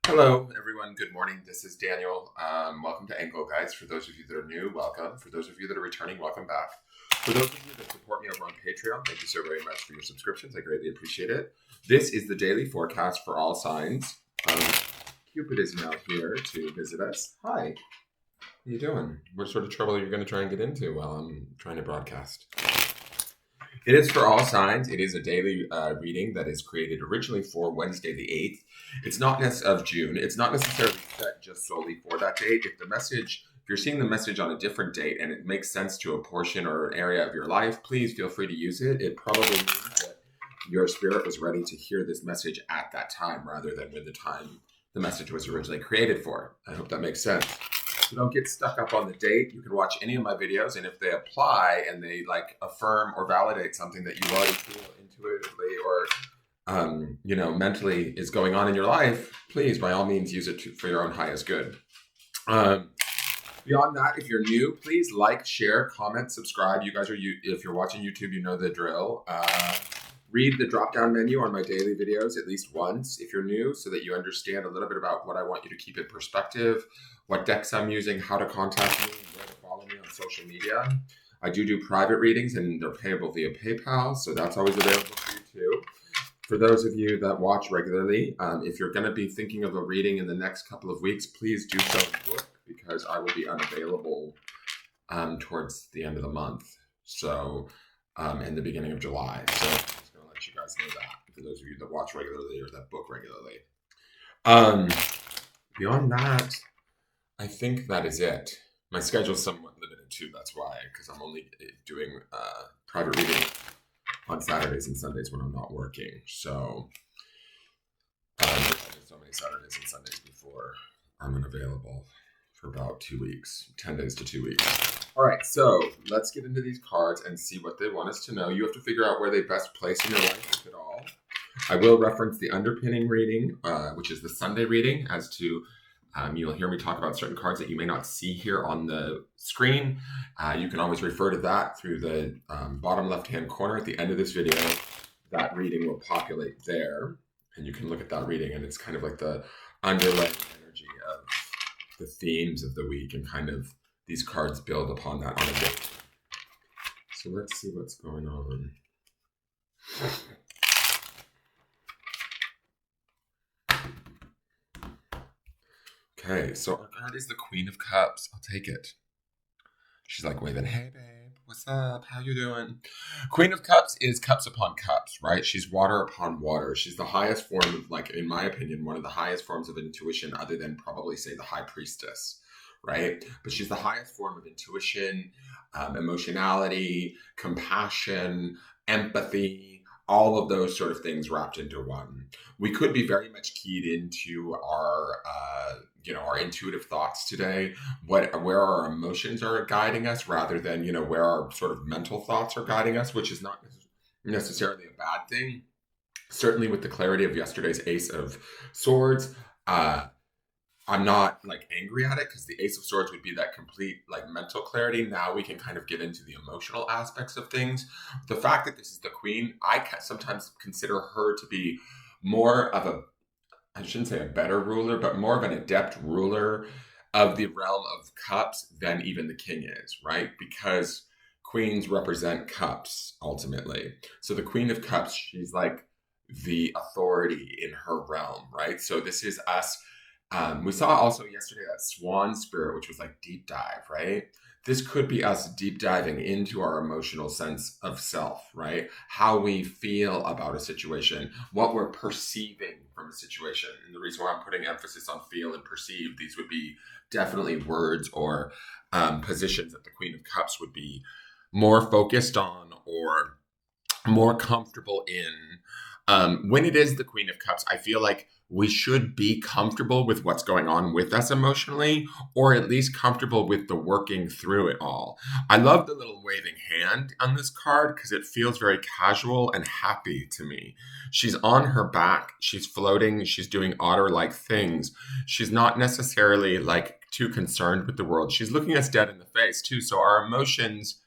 Hello, everyone. Good morning. This is Daniel. Welcome to Engelgeist. For those of you that are new, welcome. For those of you that are returning, welcome back. For those of you that support me over on Patreon, thank you so very much for your subscriptions. I greatly appreciate it. This is the daily forecast for all signs. Cupid is now here to visit us. Hi. How you doing? What sort of trouble are you going to try and get into while I'm trying to broadcast? It is for all signs. It is a daily reading that is created originally for Wednesday the 8th. It's not of June. It's not necessarily set just solely for that date. If you're seeing the message on a different date and it makes sense to a portion or an area of your life, please feel free to use it. It probably means that your spirit was ready to hear this message at that time rather than when the time the message was originally created for. I hope that makes sense. So don't get stuck up on the date. You can watch any of my videos, and if they apply and they affirm or validate something that you already feel intuitively or mentally is going on in your life, please, by all means, use it for your own highest good. Beyond that, if you're new, please like, share, comment, subscribe. You guys if you're watching YouTube, you know the drill. Read the drop-down menu on my daily videos at least once if you're new so that you understand a little bit about what I want you to keep in perspective, what decks I'm using, how to contact me, and where to follow me on social media. I do private readings, and they're payable via PayPal, so that's always available for you too. For those of you that watch regularly, if you're going to be thinking of a reading in the next couple of weeks, please do so in book because I will be unavailable towards the end of the month, so and the beginning of July. So I'm just going to let you guys know that for those of you that watch regularly or that book regularly. Beyond that, I think that is it. My schedule's somewhat limited too. That's why, because I'm only doing private reading on Saturdays and Sundays when I'm not working. So I've been so many Saturdays and Sundays before I'm unavailable for about 2 weeks, 10 days to 2 weeks. All right, so let's get into these cards and see what they want us to know. You have to figure out where they best place in your life, if at all. I will reference the underpinning reading, which is the Sunday reading, as to you'll hear me talk about certain cards that you may not see here on the screen. You can always refer to that through the bottom left-hand corner at the end of this video. That reading will populate there, and you can look at that reading, and it's kind of like the underlying energy of the themes of the week, and kind of these cards build upon that on a day. So let's see what's going on. Okay, so our card is the Queen of Cups. I'll take it. She's like waving, hey babe, what's up? How you doing? Queen of Cups is cups upon cups, right? She's water upon water. She's the highest form of, in my opinion, one of the highest forms of intuition other than probably, say, the High Priestess, right? But she's the highest form of intuition, emotionality, compassion, empathy, all of those sort of things wrapped into one. We could be very much keyed into our intuitive thoughts today, where our emotions are guiding us rather than, where our sort of mental thoughts are guiding us, which is not necessarily a bad thing. Certainly with the clarity of yesterday's Ace of Swords, I'm not angry at it because the Ace of Swords would be that complete mental clarity. Now we can kind of get into the emotional aspects of things. The fact that this is the Queen, I sometimes consider her to be more of I shouldn't say a better ruler, but more of an adept ruler of the realm of cups than even the king is, right? Because queens represent cups ultimately. So the Queen of Cups, she's like the authority in her realm, right? So this is us. We saw also yesterday that swan spirit, which was deep dive, right? This could be us deep diving into our emotional sense of self, right? How we feel about a situation, what we're perceiving from a situation. And the reason why I'm putting emphasis on feel and perceive, these would be definitely words or positions that the Queen of Cups would be more focused on or more comfortable in. When it is the Queen of Cups, I feel like we should be comfortable with what's going on with us emotionally, or at least comfortable with the working through it all. I love the little waving hand on this card because it feels very casual and happy to me. She's on her back, she's floating, she's doing otter-like things. She's not necessarily too concerned with the world. She's looking us dead in the face too. So our emotions,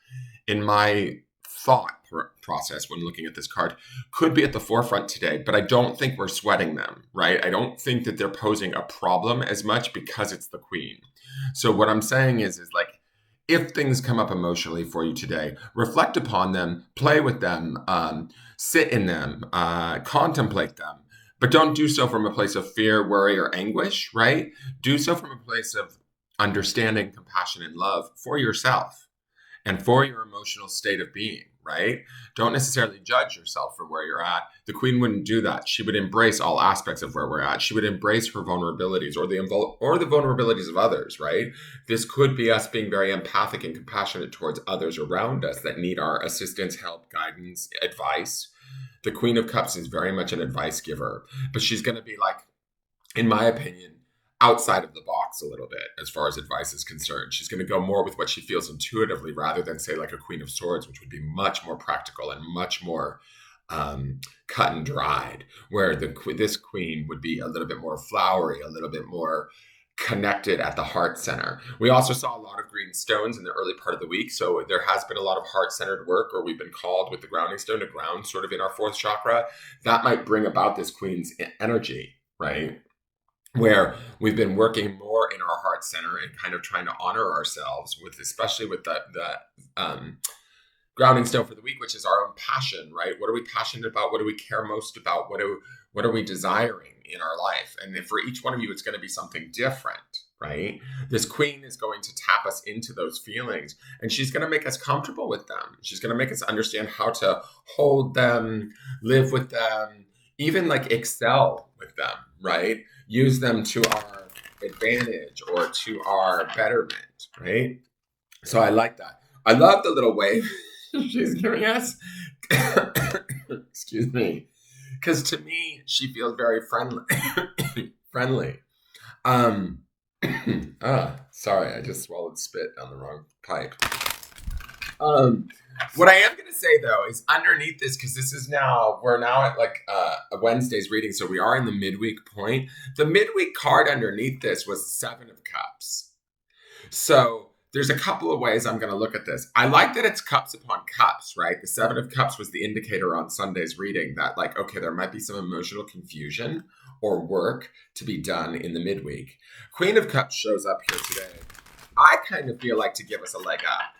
in my thought process when looking at this card could be at the forefront today, but I don't think we're sweating them, right? I don't think that they're posing a problem as much because it's the queen. So what I'm saying is like, if things come up emotionally for you today, reflect upon them, play with them, sit in them, contemplate them, but don't do so from a place of fear, worry, or anguish, right? Do so from a place of understanding, compassion, and love for yourself and for your emotional state of being, right? Don't necessarily judge yourself for where you're at. The queen wouldn't do that. She would embrace all aspects of where we're at. She would embrace her vulnerabilities or the vulnerabilities of others, right? This could be us being very empathic and compassionate towards others around us that need our assistance, help, guidance, advice. The Queen of Cups is very much an advice giver, but she's going to be like, in my opinion, outside of the box a little bit as far as advice is concerned. She's going to go more with what she feels intuitively rather than say like a Queen of Swords, which would be much more practical and much more cut and dried, where this queen would be a little bit more flowery, a little bit more connected at the heart center. We also saw a lot of green stones in the early part of the week, so there has been a lot of heart-centered work, or we've been called with the grounding stone to ground sort of in our fourth chakra. That might bring about this queen's energy, right? Where we've been working more in our heart center and kind of trying to honor ourselves with, especially with the grounding stone for the week, which is our own passion, right? What are we passionate about? What do we care most about? What are we desiring in our life? And for each one of you, it's going to be something different, right? This queen is going to tap us into those feelings, and she's going to make us comfortable with them. She's going to make us understand how to hold them, live with them, even like excel with them, right? Use them to our advantage or to our betterment, right? So I like that. I love the little wave she's giving us. Excuse me. Because to me, she feels very friendly. Friendly. Sorry, I just swallowed spit down the wrong pipe. What I am going to say, though, is underneath this, because we're now at like a Wednesday's reading, so we are in the midweek point. The midweek card underneath this was the Seven of Cups. So there's a couple of ways I'm going to look at this. I like that it's cups upon cups, right? The Seven of Cups was the indicator on Sunday's reading that, like, okay, there might be some emotional confusion or work to be done in the midweek. Queen of Cups shows up here today. I kind of feel like to give us a leg up.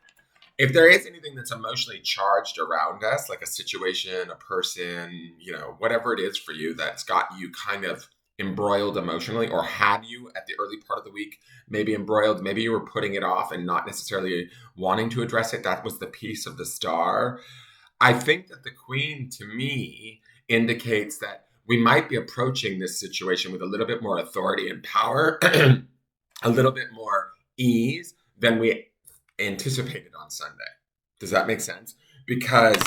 If there is anything that's emotionally charged around us, like a situation, a person, whatever it is for you that's got you kind of embroiled emotionally, or had you at the early part of the week maybe embroiled, maybe you were putting it off and not necessarily wanting to address it, that was the piece of the star. I think that the queen, to me, indicates that we might be approaching this situation with a little bit more authority and power, a little bit more ease than we anticipated on Sunday. Does that make sense? Because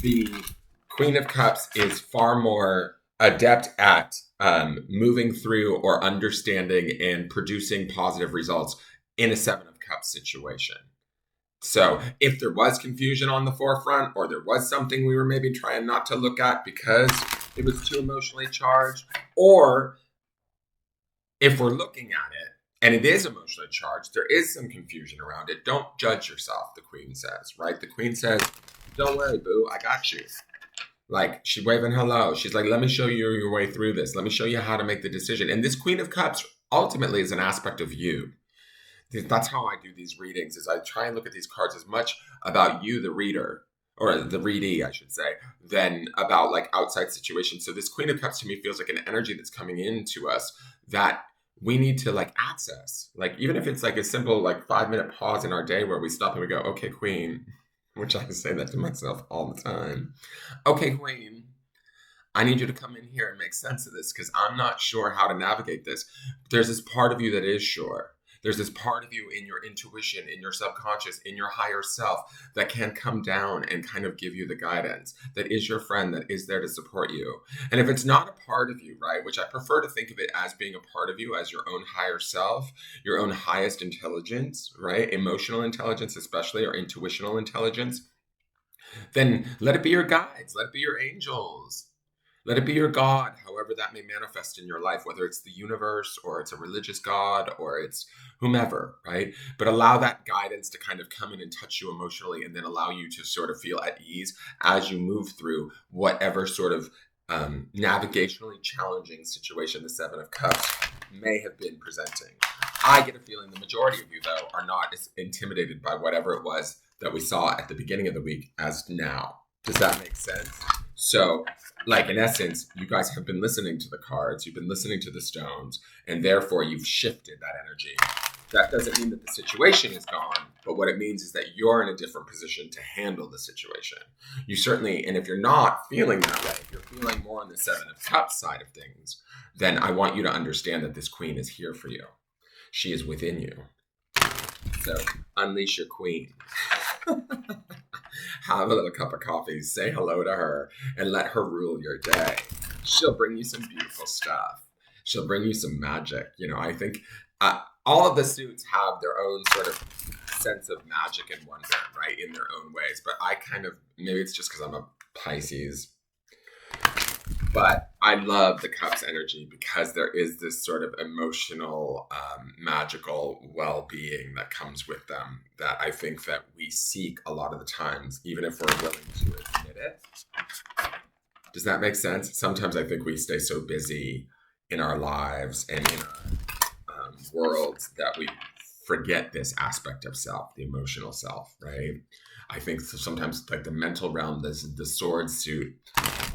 the Queen of Cups is far more adept at moving through or understanding and producing positive results in a Seven of Cups situation. So if there was confusion on the forefront, or there was something we were maybe trying not to look at because it was too emotionally charged, or if we're looking at it and it is emotionally charged, there is some confusion around it, don't judge yourself, the queen says, right? The queen says, don't worry, boo, I got you. Like, she's waving hello. She's like, let me show you your way through this. Let me show you how to make the decision. And this Queen of Cups ultimately is an aspect of you. That's how I do these readings, is I try and look at these cards as much about you, the reader, or the readee, I should say, than about like outside situations. So this Queen of Cups to me feels like an energy that's coming into us that we need to like access. Like, even if it's like a simple like 5-minute pause in our day where we stop and we go, okay, Queen, which I say that to myself all the time. Okay, Queen, I need you to come in here and make sense of this because I'm not sure how to navigate this. There's this part of you that is sure. There's this part of you in your intuition, in your subconscious, in your higher self that can come down and kind of give you the guidance, that is your friend, that is there to support you. And if it's not a part of you, right, which I prefer to think of it as being a part of you, as your own higher self, your own highest intelligence, right, emotional intelligence especially, or intuitional intelligence, then let it be your guides, let it be your angels. Let it be your God, however that may manifest in your life, whether it's the universe or it's a religious God or it's whomever, right? But allow that guidance to kind of come in and touch you emotionally and then allow you to sort of feel at ease as you move through whatever sort of navigationally challenging situation the Seven of Cups may have been presenting. I get a feeling the majority of you, though, are not as intimidated by whatever it was that we saw at the beginning of the week as now. Does that make sense? So, like, in essence, you guys have been listening to the cards, you've been listening to the stones, and therefore you've shifted that energy. That doesn't mean that the situation is gone, but what it means is that you're in a different position to handle the situation. You certainly, and if you're not feeling that way, if you're feeling more on the Seven of Cups side of things, then I want you to understand that this queen is here for you. She is within you. So unleash your queen. Have a little cup of coffee, say hello to her, and let her rule your day. She'll bring you some beautiful stuff. She'll bring you some magic. You know, I think all of the suits have their own sort of sense of magic and wonder, right, in their own ways. But I kind of, maybe it's just because I'm a Pisces, but I love the Cups energy because there is this sort of emotional, magical well-being that comes with them that I think that we seek a lot of the times, even if we're willing to admit it. Does that make sense? Sometimes I think we stay so busy in our lives and in our worlds that we forget this aspect of self, the emotional self, right? I think sometimes like the mental realm, the sword suit,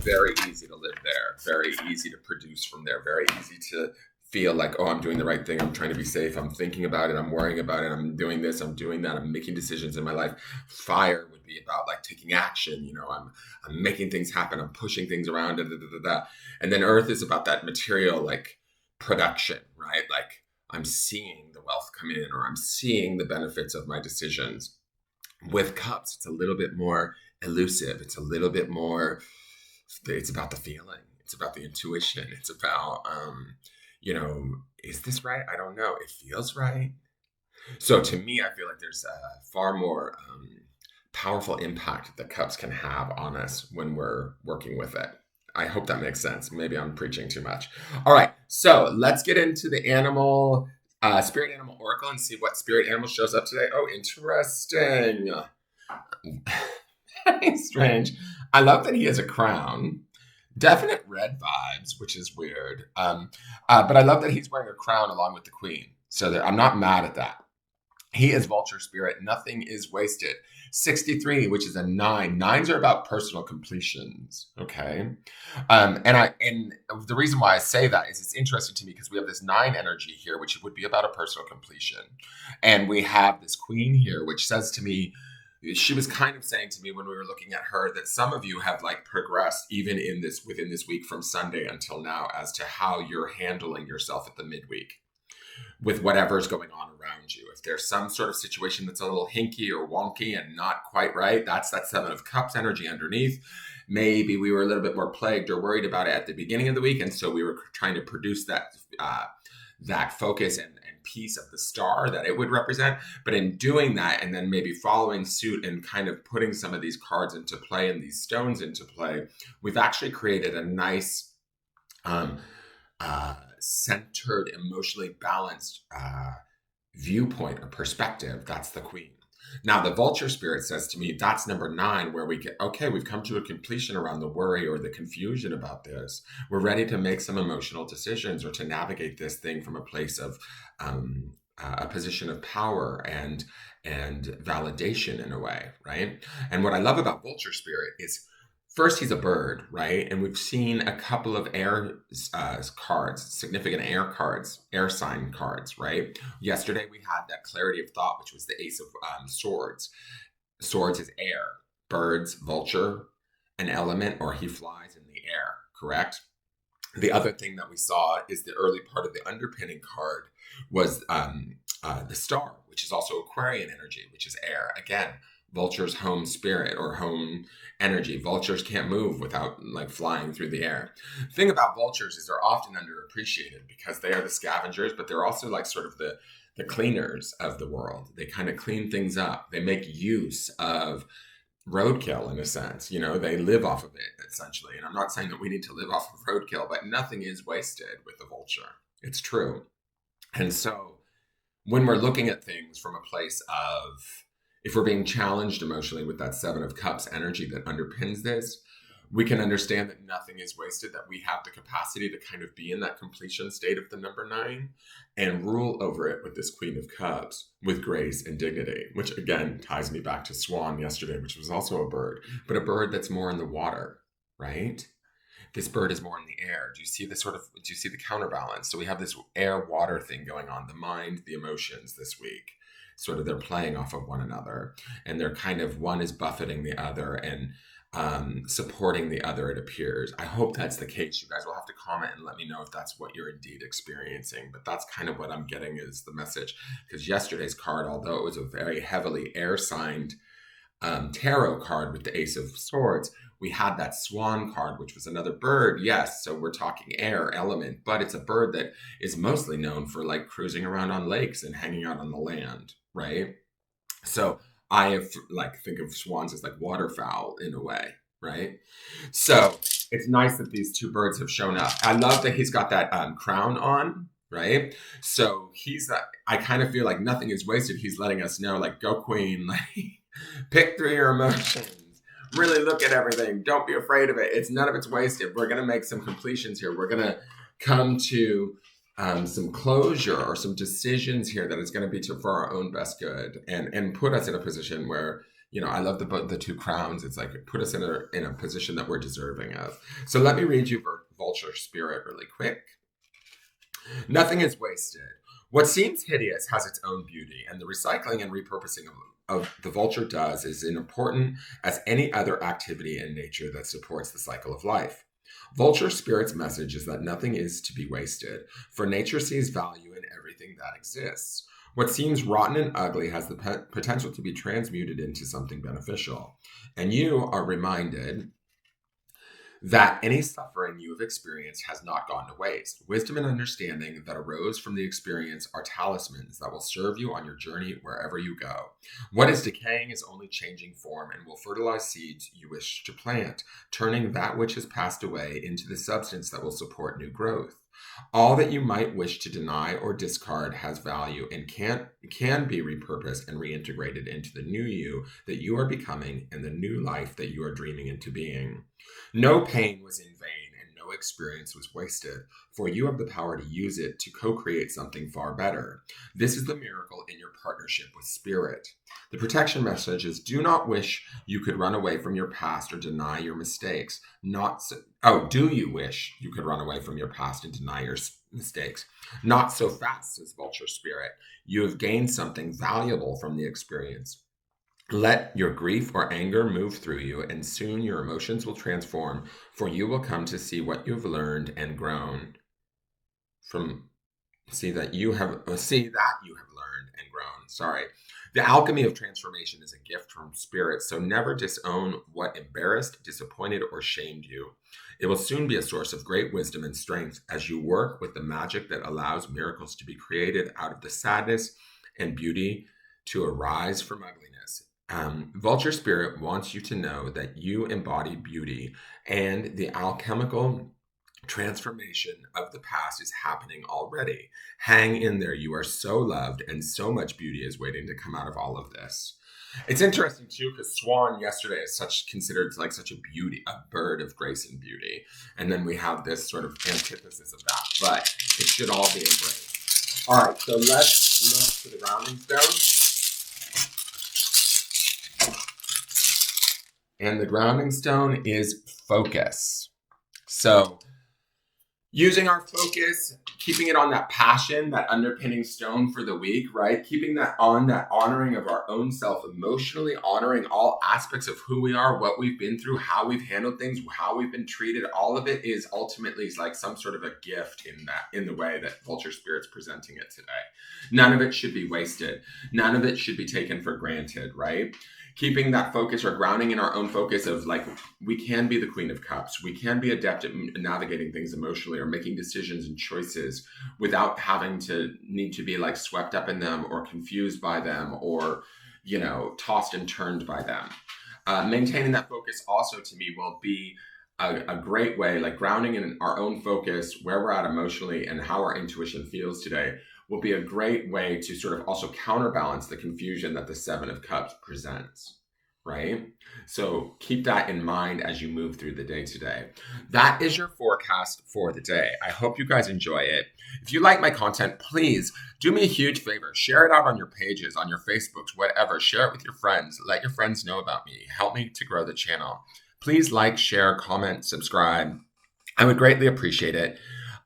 very easy to live there, very easy to produce from there, very easy to feel like, oh, I'm doing the right thing. I'm trying to be safe. I'm thinking about it. I'm worrying about it. I'm doing this. I'm doing that. I'm making decisions in my life. Fire would be about like taking action. You know, I'm making things happen. I'm pushing things around. Da, da, da, da, da. And then Earth is about that material, like production, right? Like I'm seeing the wealth come in, or I'm seeing the benefits of my decisions. With Cups, it's a little bit more elusive. It's a little bit more, it's about the feeling. It's about the intuition. It's about, you know, is this right? I don't know. It feels right. So to me, I feel like there's a far more powerful impact that Cups can have on us when we're working with it. I hope that makes sense. Maybe I'm preaching too much. All right. So let's get into the animal spirit animal oracle and see what spirit animal shows up today. Oh, interesting. Strange. I love that he has a crown. Definite red vibes, which is weird. But I love that he's wearing a crown along with the queen. So I'm not mad at that. He is vulture spirit. Nothing is wasted. 63, which is a 9. Nines are about personal completions. Okay. And the reason why I say that is it's interesting to me because we have this 9 energy here, which would be about a personal completion. And we have this queen here, which says to me, she was kind of saying to me when we were looking at her that some of you have like progressed even within this week from Sunday until now as to how you're handling yourself at the midweek with whatever's going on around you. If there's some sort of situation that's a little hinky or wonky and not quite right, that's that Seven of Cups energy underneath. Maybe we were a little bit more plagued or worried about it at the beginning of the week, and so we were trying to produce that focus and piece of the star that it would represent. But in doing that, and then maybe following suit and kind of putting some of these cards into play and these stones into play, we've actually created a nice centered, emotionally balanced viewpoint or perspective. That's the queen. Now, the vulture spirit says to me, that's number 9, where we get, okay, we've come to a completion around the worry or the confusion about this. We're ready to make some emotional decisions or to navigate this thing from a place of a position of power and validation in a way, right? And what I love about vulture spirit is, first, he's a bird, right? And we've seen a couple of air cards, significant air cards, air sign cards, right? Yesterday, we had that clarity of thought, which was the Ace of Swords. Swords is air. Birds, vulture, an element, or he flies in the air, correct? The other thing that we saw is the early part of the underpinning card was the star, which is also Aquarian energy, which is air. Again, vulture's home spirit or home energy. Vultures can't move without like flying through the air. The thing about vultures is they're often underappreciated because they are the scavengers, but they're also like sort of the cleaners of the world. They kind of clean things up. They make use of roadkill in a sense. They live off of it essentially. And I'm not saying that we need to live off of roadkill, but nothing is wasted with the vulture. It's true. And so when we're looking at things from a place of, if we're being challenged emotionally with that Seven of Cups energy that underpins this, we can understand that nothing is wasted, that we have the capacity to kind of be in that completion state of the number 9 and rule over it with this Queen of Cups with grace and dignity, which again ties me back to Swan yesterday, which was also a bird, but a bird that's more in the water, right? This bird is more in the air. Do you see the counterbalance? So we have this air water thing going on, the mind, the emotions this week. Sort of they're playing off of one another, and they're kind of, one is buffeting the other and supporting the other, it appears. I hope that's the case. You guys will have to comment and let me know if that's what you're indeed experiencing. But that's kind of what I'm getting is the message. Because yesterday's card, although it was a very heavily air-signed tarot card with the Ace of Swords, we had that Swan card, which was another bird. Yes, so we're talking air element, but it's a bird that is mostly known for like cruising around on lakes and hanging out on the land, right? So I have think of swans as like waterfowl in a way, right? So it's nice that these two birds have shown up. I love that he's got that crown on, right? So I kind of feel like nothing is wasted. He's letting us know, like, go queen, like pick through your emotions. Really look at everything. Don't be afraid of it. None of it's wasted. We're going to make some completions here. We're going to come to some closure or some decisions here that is going to be for our own best good and put us in a position where, I love the two crowns. It's like put us in a position that we're deserving of. So let me read you Vulture Spirit really quick. Nothing is wasted. What seems hideous has its own beauty, and the recycling and repurposing of the vulture does is as important as any other activity in nature that supports the cycle of life. Vulture Spirit's message is that nothing is to be wasted, for nature sees value in everything that exists. What seems rotten and ugly has the potential to be transmuted into something beneficial. And you are reminded that any suffering you have experienced has not gone to waste. Wisdom and understanding that arose from the experience are talismans that will serve you on your journey wherever you go. What is decaying is only changing form and will fertilize seeds you wish to plant, turning that which has passed away into the substance that will support new growth. All that you might wish to deny or discard has value and can be repurposed and reintegrated into the new you that you are becoming and the new life that you are dreaming into being. No pain was in vain and no experience was wasted, for you have the power to use it to co-create something far better. This is the miracle in your partnership with Spirit. The protection message is: do not wish you could run away from your past or deny your mistakes. Do you wish you could run away from your past and deny your mistakes? Not so fast, says Vulture Spirit. You have gained something valuable from the experience. Let your grief or anger move through you, and soon your emotions will transform, for you will come to see what you've learned and grown from. See that you have learned and grown. Sorry. The alchemy of transformation is a gift from Spirit, so never disown what embarrassed, disappointed, or shamed you. It will soon be a source of great wisdom and strength as you work with the magic that allows miracles to be created out of the sadness and beauty to arise from ugliness. Vulture Spirit wants you to know that you embody beauty, and the alchemical transformation of the past is happening already. Hang in there. You are so loved, and so much beauty is waiting to come out of all of this. It's interesting too, because Swan yesterday is considered like such a bird of grace and beauty, and then we have this sort of antithesis of that. But it should all be embraced. All right, so let's look to the grounding stone. And the grounding stone is focus. So using our focus, keeping it on that passion, that underpinning stone for the week, right? Keeping that honoring of our own self, emotionally honoring all aspects of who we are, what we've been through, how we've handled things, how we've been treated. All of it is ultimately like some sort of a gift in the way that Vulture Spirit's presenting it today. None of it should be wasted. None of it should be taken for granted, right? Keeping that focus or grounding in our own focus of like, we can be the Queen of Cups. We can be adept at navigating things emotionally or making decisions and choices without having to need to be like swept up in them or confused by them or, tossed and turned by them. Maintaining that focus also to me will be a great way, like grounding in our own focus, where we're at emotionally and how our intuition feels today will be a great way to sort of also counterbalance the confusion that the Seven of Cups presents, right? So keep that in mind as you move through the day today. That is your forecast for the day. I hope you guys enjoy it. If you like my content, please do me a huge favor. Share it out on your pages, on your Facebooks, whatever. Share it with your friends. Let your friends know about me. Help me to grow the channel. Please like, share, comment, subscribe. I would greatly appreciate it.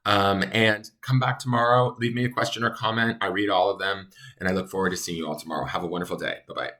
And come back tomorrow. Leave me a question or comment. I read all of them, and I look forward to seeing you all tomorrow. Have a wonderful day. Bye-bye.